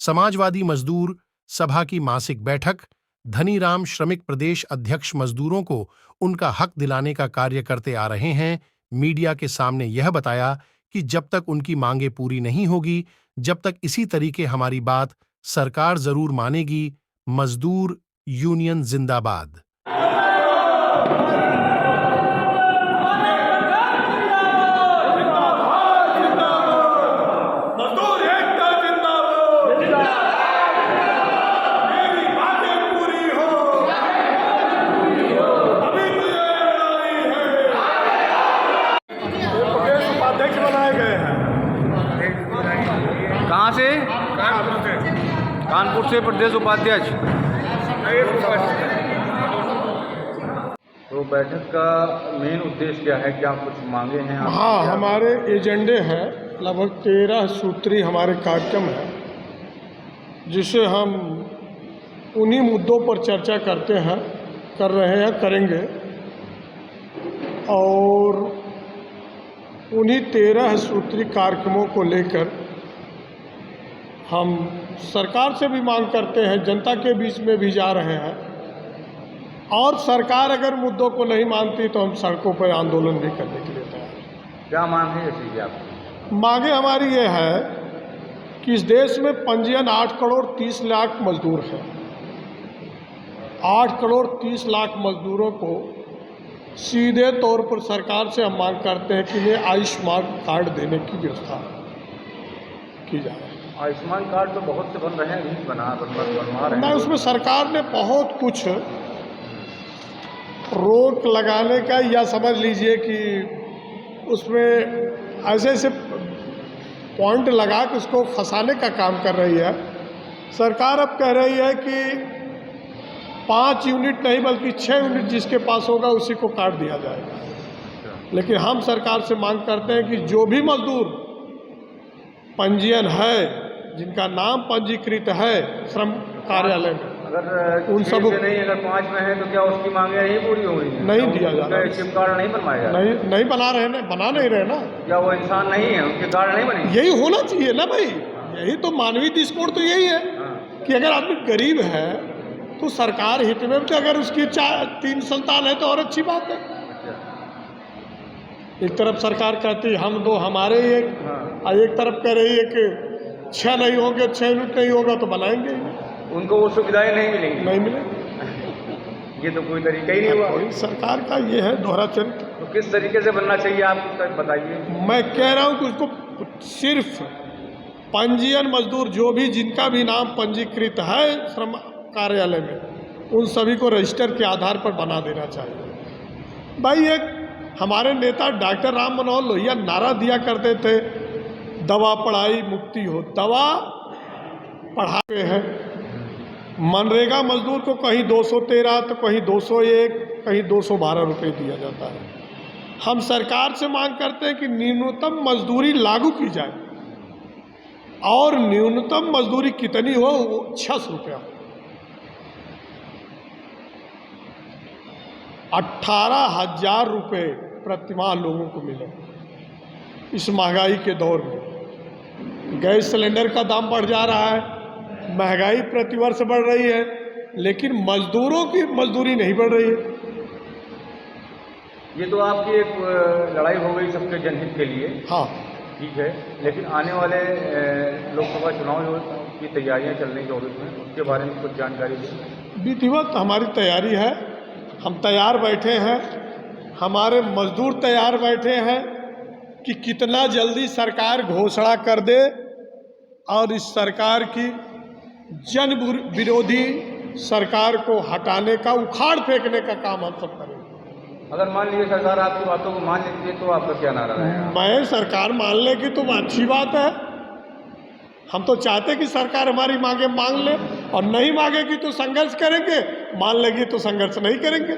समाजवादी मजदूर सभा की मासिक बैठक। धनीराम श्रमिक प्रदेश अध्यक्ष मजदूरों को उनका हक दिलाने का कार्य करते आ रहे हैं। मीडिया के सामने यह बताया कि जब तक उनकी मांगें पूरी नहीं होगी, जब तक इसी तरीके हमारी बात सरकार जरूर मानेगी। मजदूर यूनियन जिंदाबाद। कहाँ से? कानपुर से प्रदेश उपाध्यक्ष। तो बैठक का मेन उद्देश्य क्या है? क्या कुछ मांगे हैं? हाँ, हमारे एजेंडे हैं, लगभग 13 सूत्री हमारे कार्यक्रम है, जिसे हम उन्हीं मुद्दों पर चर्चा कर रहे हैं, करेंगे। और उन्हीं 13 सूत्री कार्यक्रमों को लेकर हम सरकार से भी मांग करते हैं, जनता के बीच में भी जा रहे हैं। और सरकार अगर मुद्दों को नहीं मानती तो हम सड़कों पर आंदोलन भी करने के लिए तैयार हैं। क्या मांग है ऐसी आपकी? मांगे हमारी ये है कि इस देश में पंजीयन 8 करोड़ 30 लाख मजदूर हैं। 8 करोड़ 30 लाख मजदूरों को सीधे तौर पर सरकार से हम मांग करते हैं कि ये आयुष्मान कार्ड देने की व्यवस्था की जाए। आयुष्मान कार्ड तो बहुत से बन रहे हैं, नहीं बनवा रहे हैं। उसमें सरकार ने बहुत कुछ रोक लगाने का, या समझ लीजिए कि उसमें ऐसे पॉइंट लगा के उसको फंसाने का काम कर रही है। सरकार अब कह रही है कि 5 यूनिट नहीं बल्कि 6 यूनिट जिसके पास होगा उसी को कार्ड दिया जाएगा। लेकिन हम सरकार से मांग करते हैं कि जो भी मजदूर पंजीयन है, जिनका नाम पंजीकृत है श्रम कार्यालय में, अगर उन सब नहीं, अगर 5 में है तो क्या उसकी मांगे नहीं पूरी होगी? नहीं दिया जा रहा। सिम कार्ड नहीं बनवाया? नहीं बना रहे ना, बना नहीं रहे ना। क्या वो इंसान नहीं है, उनके कार्ड नहीं बने? यही होना चाहिए ना भाई। यही तो मानवीय दृष्टिकोण तो यही है कि अगर आदमी गरीब है तो सरकार हित में, तो अगर उसकी 3 संतान है तो और अच्छी बात है। एक तरफ सरकार कहती हम दो हमारे एक, और एक तरफ कह रही है कि 6 नहीं होंगे, 6 यूनिट नहीं होगा तो बनाएंगे। उनको वो सुविधाएं नहीं मिलेंगी? नहीं मिलेंगी। ये तो कोई तरीका ही नहीं हुआ। सरकार का ये है दोहरा चरित्र। तो किस तरीके से बनना चाहिए आपको बताइए। मैं कह रहा हूँ कि उसको सिर्फ पंजीयन मजदूर जो भी जिनका भी नाम पंजीकृत है श्रम कार्यालय में, उन सभी को रजिस्टर के आधार पर बना देना चाहिए। भाई एक हमारे नेता डॉक्टर राम मनोहर लोहिया नारा दिया करते थे, दवा पढ़ाई मुक्ति हो। दवा पढ़ाते हैं, मनरेगा मजदूर को कहीं 213 तो कहीं 201, कहीं 212 रुपये दिया जाता है। हम सरकार से मांग करते हैं कि न्यूनतम मजदूरी लागू की जाए, और न्यूनतम मजदूरी कितनी हो, वो 600 रुपया। 18,000 रुपये प्रतिमाह लोगों को मिले इस महंगाई के दौर में। गैस सिलेंडर का दाम बढ़ जा रहा है, महंगाई प्रतिवर्ष बढ़ रही है, लेकिन मजदूरों की मजदूरी नहीं बढ़ रही है। ये तो आपकी एक लड़ाई हो गई सबके जनहित के लिए। हाँ ठीक है, लेकिन आने वाले लोकसभा चुनाव की तैयारियां चल रही 24 में, उसके बारे में कुछ जानकारी दी। विधिवत हमारी तैयारी है, हम तैयार बैठे हैं, हमारे मजदूर तैयार बैठे हैं कि कितना जल्दी सरकार घोषणा कर दे और इस सरकार की जन विरोधी सरकार को हटाने का, उखाड़ फेंकने का काम हम सब करेंगे। अगर मान लीजिए सरकार आपकी बातों को मान लेती है तो आपका क्या नारा है? मैं सरकार मान लेगी तो अच्छी बात है। हम तो चाहते कि सरकार हमारी मांगे मान ले, और नहीं मांगेगी तो संघर्ष करेंगे, मान लेगी तो संघर्ष नहीं करेंगे।